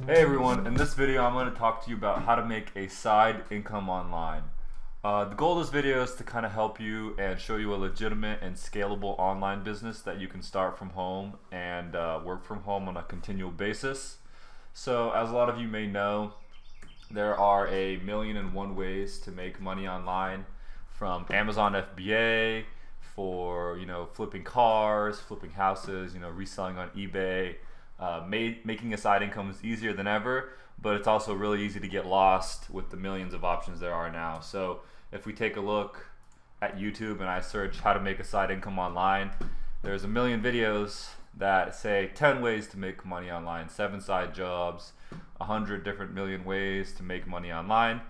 Hey everyone, in this video I'm going to talk to you about how to make a side income online. The goal of this video is to kind of help you and show you a legitimate and scalable online business that you can start from home and work from home on a continual basis. So as a lot of you may know, there are a million and one ways to make money online, from Amazon FBA for flipping cars, flipping houses, reselling on eBay. Making a side income is easier than ever, but it's also really easy to get lost with the millions of options there are now. So if we take a look at YouTube and I search how to make a side income online, there's a million videos that say 10 ways to make money online, 7 side jobs, 100 different million ways to make money online.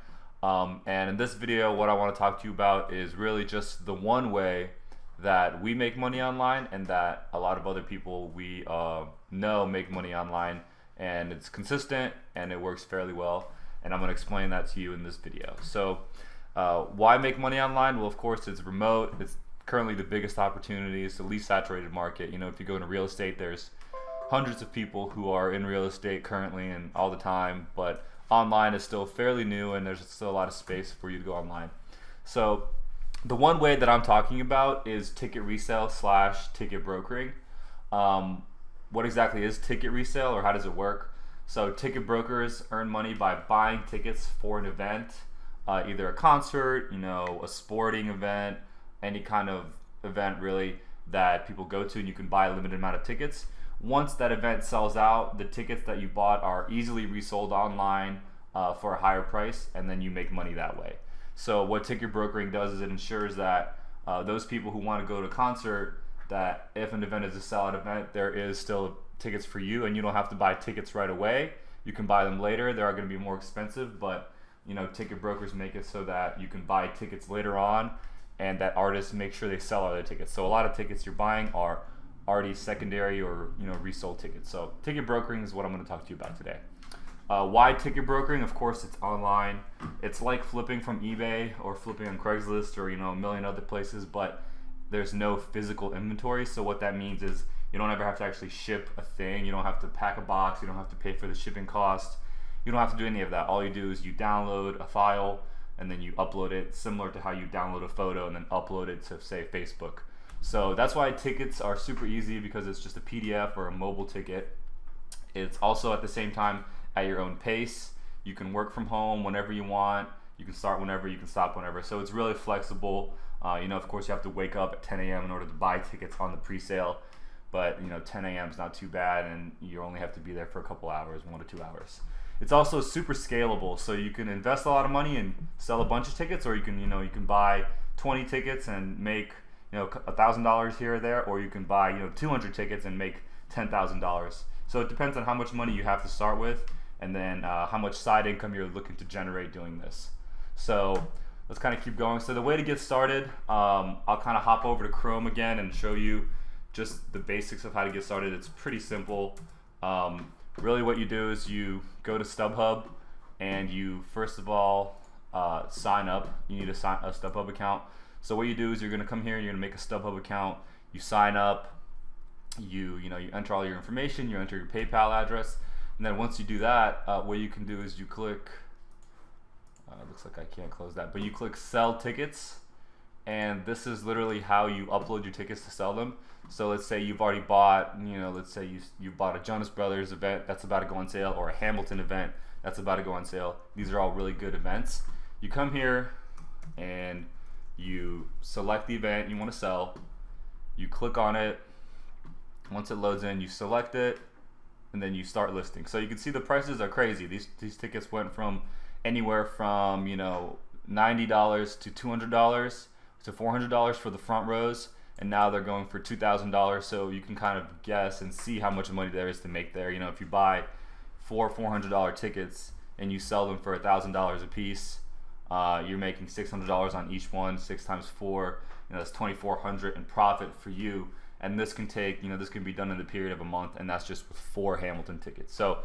And in this video, what I want to talk to you about is really just the one way that we make money online and that a lot of other people we know make money online, and it's consistent and it works fairly well, and I'm going to explain that to you in this video. So why make money online? Well, of course, it's remote. It's currently the biggest opportunity. It's the least saturated market. If you go into real estate, there's hundreds of people who are in real estate currently and all the time, but online is still fairly new and there's still a lot of space for you to go online. So the one way that I'm talking about is ticket resale / ticket brokering. What exactly is ticket resale, or how does it work? So ticket brokers earn money by buying tickets for an event, either a concert, a sporting event, any kind of event really that people go to, and you can buy a limited amount of tickets. Once that event sells out, the tickets that you bought are easily resold online for a higher price, and then you make money that way. So what ticket brokering does is it ensures that those people who want to go to a concert, that if an event is a sellout event, there is still tickets for you, and you don't have to buy tickets right away. You can buy them later. They are going to be more expensive, but ticket brokers make it so that you can buy tickets later on, and that artists make sure they sell other tickets. So a lot of tickets you're buying are already secondary or resold tickets. So ticket brokering is what I'm going to talk to you about today. Why ticket brokering? Of course, it's online. It's like flipping from eBay or flipping on Craigslist or a million other places, but there's no physical inventory. So what that means is you don't ever have to actually ship a thing. You don't have to pack a box. You don't have to pay for the shipping cost. You don't have to do any of that. All you do is you download a file and then you upload it, similar to how you download a photo and then upload it to, say, Facebook. So that's why tickets are super easy, because it's just a PDF or a mobile ticket. It's also at the same time at your own pace. You can work from home whenever you want. You can start whenever, you can stop whenever. So it's really flexible. Of course, you have to wake up at 10 a.m. in order to buy tickets on the pre-sale, but 10 a.m. is not too bad, and you only have to be there for a couple hours, 1 to 2 hours. It's also super scalable, so you can invest a lot of money and sell a bunch of tickets, or you can buy 20 tickets and make $1,000 here or there, or you can buy 200 tickets and make $10,000. So it depends on how much money you have to start with, and then how much side income you're looking to generate doing this. So let's kind of keep going. So the way to get started, I'll kind of hop over to Chrome again and show you just the basics of how to get started. It's pretty simple. Really what you do is you go to StubHub and you first of all sign up. You need a StubHub account. So what you do is you're going to come here, you're going to make a StubHub account, you sign up, you enter all your information, you enter your PayPal address, and then once you do that, what you can do is you click, looks like I can't close that, but you click sell tickets, and this is literally how you upload your tickets to sell them. So let's say you've already bought, let's say you bought a Jonas Brothers event that's about to go on sale, or a Hamilton event that's about to go on sale. These are all really good events. You come here and you select the event you want to sell, you click on it. Once it loads in, you select it, and then you start listing. So you can see the prices are crazy. These tickets went from anywhere from $90 to $200 to $400 for the front rows, and now they're going for $2,000. So you can kind of guess and see how much money there is to make there. If you buy four $400 tickets and you sell them for $1,000 a piece, you're making $600 on each one. 6 times 4, that's $2,400 in profit for you. And this can take, this can be done in the period of a month, and that's just with 4 Hamilton tickets. So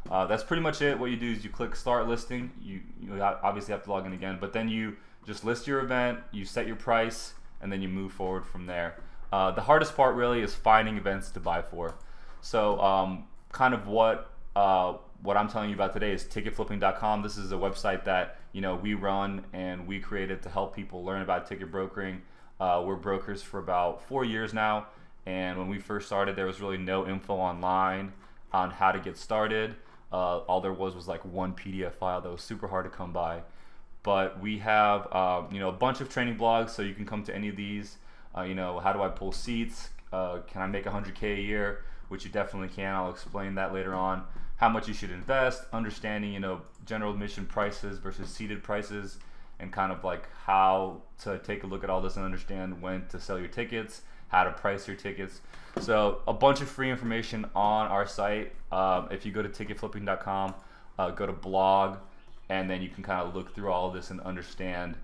that's pretty much it. What you do is you click start listing. You obviously have to log in again, but then you just list your event, you set your price, and then you move forward from there. The hardest part really is finding events to buy for. So kind of what what I'm telling you about today is ticketflipping.com. This is a website that we run and we created to help people learn about ticket brokering. We're brokers for about 4 years now, and when we first started, there was really no info online on how to get started. All there was like one PDF file that was super hard to come by. But we have a bunch of training blogs, so you can come to any of these. How do I pull seats? Can I make 100K a year? Which you definitely can. I'll explain that later on. How much you should invest, understanding general admission prices versus seated prices, and kind of like how to take a look at all this and understand when to sell your tickets, how to price your tickets. So a bunch of free information on our site. If you go to ticketflipping.com, go to blog, and then you can kind of look through all of this and understand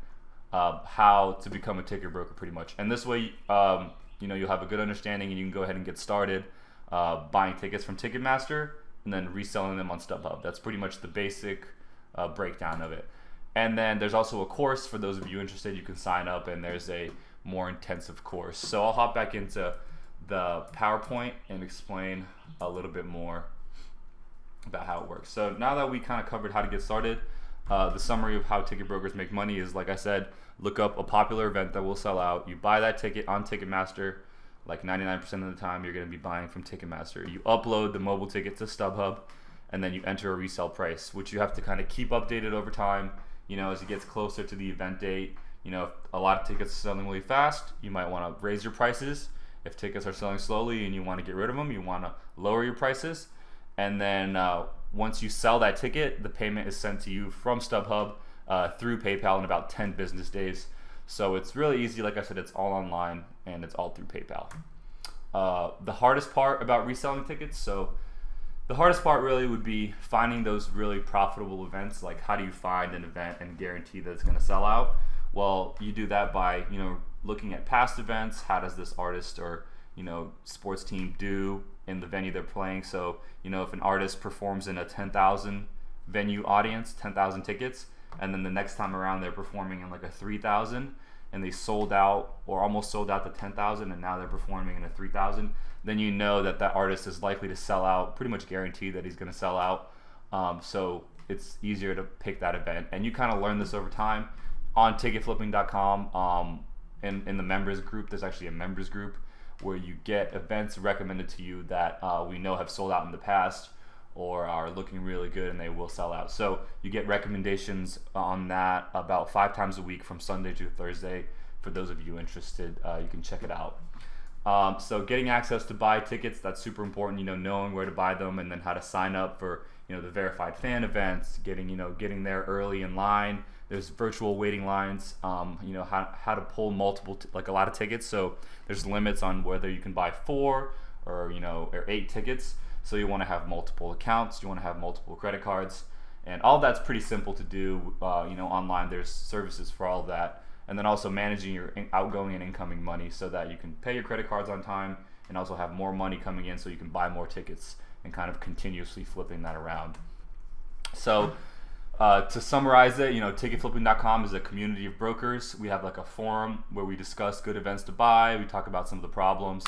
how to become a ticket broker pretty much. And this way, you'll have a good understanding and you can go ahead and get started buying tickets from Ticketmaster and then reselling them on StubHub. That's pretty much the basic breakdown of it. And then there's also a course for those of you interested. You can sign up, and there's a more intensive course. So I'll hop back into the PowerPoint and explain a little bit more about how it works. So now that we kind of covered how to get started, the summary of how ticket brokers make money is, like I said, look up a popular event that will sell out. You buy that ticket on Ticketmaster. Like 99% of the time, you're going to be buying from Ticketmaster. You upload the mobile ticket to StubHub, and then you enter a resale price, which you have to kind of keep updated over time. As it gets closer to the event date, if a lot of tickets are selling really fast, you might want to raise your prices. If tickets are selling slowly and you want to get rid of them, you want to lower your prices. And then once you sell that ticket, the payment is sent to you from StubHub through PayPal in about 10 business days. So it's really easy. Like I said, it's all online and it's all through PayPal. The hardest part about reselling tickets, the hardest part really would be finding those really profitable events. Like, how do you find an event and guarantee that it's going to sell out? Well, you do that by looking at past events. How does this artist or sports team do in the venue they're playing? So if an artist performs in a 10,000 venue audience, 10,000 tickets, and then the next time around they're performing in like a 3,000, and they sold out or almost sold out the 10,000, and now they're performing in a 3,000, then you know that that artist is likely to sell out, pretty much guaranteed that he's going to sell out. So it's easier to pick that event, and you kind of learn this over time on ticketflipping.com. In the members group, there's actually a members group where you get events recommended to you that we know have sold out in the past or are looking really good and they will sell out. So you get recommendations on that about 5 times a week from Sunday to Thursday. For those of you interested, you can check it out. So getting access to buy tickets, that's super important, knowing where to buy them and then how to sign up for the verified fan events, getting there early in line. There's virtual waiting lines, how to pull multiple, like a lot of tickets. So there's limits on whether you can buy 4 or 8 tickets. So you want to have multiple accounts, you want to have multiple credit cards, and all that's pretty simple to do. Online there's services for all of that. And then also managing your outgoing and incoming money so that you can pay your credit cards on time and also have more money coming in so you can buy more tickets and kind of continuously flipping that around. So to summarize it, ticketflipping.com is a community of brokers. We have like a forum where we discuss good events to buy. We talk about some of the problems.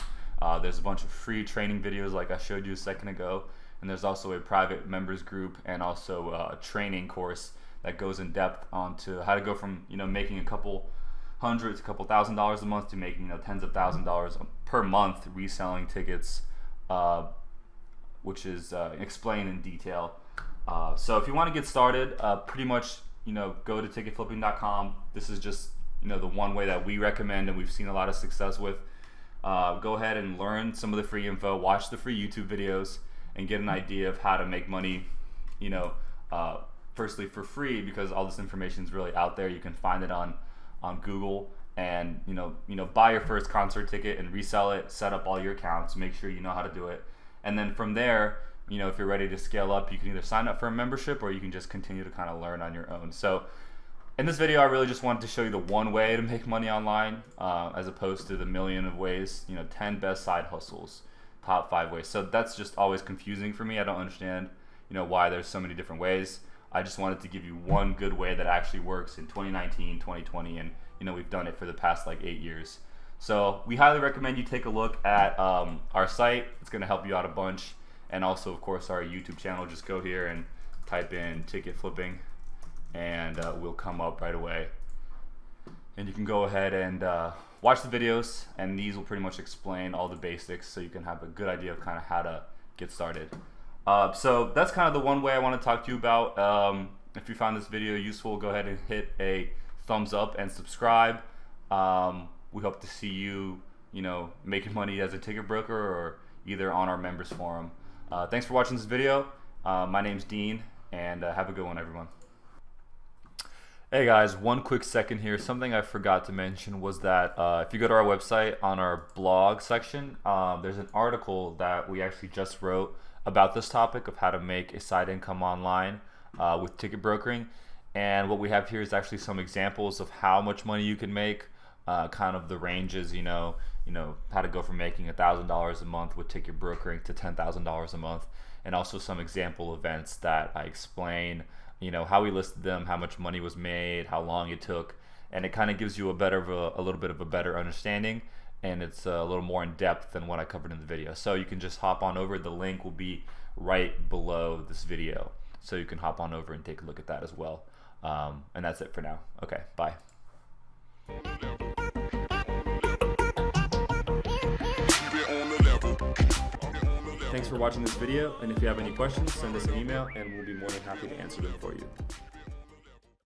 There's a bunch of free training videos like I showed you a second ago. And there's also a private members group and also a training course that goes in depth onto how to go from making a couple hundreds, a couple $1,000s a month to making tens of $1,000s per month reselling tickets, which is explained in detail. So if you want to get started, pretty much go to ticketflipping.com. This is just the one way that we recommend and we've seen a lot of success with. Go ahead and learn some of the free info, watch the free YouTube videos, and get an idea of how to make money. Firstly for free, because all this information is really out there. You can find it on Google, and buy your first concert ticket and resell it, set up all your accounts, make sure you know how to do it, and then from there, if you're ready to scale up, you can either sign up for a membership or you can just continue to kind of learn on your own. So in this video, I really just wanted to show you the one way to make money online, as opposed to the million of ways. 10 best side hustles, top 5 ways. So that's just always confusing for me. I don't understand why there's so many different ways. I just wanted to give you one good way that actually works in 2019, 2020, and we've done it for the past like 8 years. So we highly recommend you take a look at our site. It's going to help you out a bunch. and also of course our YouTube channel. Just go here and type in ticket flipping, and we'll come up right away. And you can go ahead and watch the videos, and these will pretty much explain all the basics so you can have a good idea of kind of how to get started. So that's kind of the one way I want to talk to you about. If you found this video useful, go ahead and hit a thumbs up and subscribe. We hope to see you, making money as a ticket broker or either on our members forum. Thanks for watching this video. My name's Dean, and have a good one, everyone. Hey guys, one quick second here. Something I forgot to mention was that if you go to our website, on our blog section, there's an article that we actually just wrote about this topic of how to make a side income online with ticket brokering. And what we have here is actually some examples of how much money you can make, kind of the ranges, how to go from making $1,000 a month with ticket brokering to $10,000 a month, and also some example events that I explain, how we listed them, how much money was made, how long it took, and it kind of gives you a little bit of a better understanding, and it's a little more in depth than what I covered in the video. So you can just hop on over. The link will be right below this video, so you can hop on over and take a look at that as well. And that's it for now. Okay, bye. Thanks for watching this video, and if you have any questions, send us an email and we'll be more than happy to answer them for you.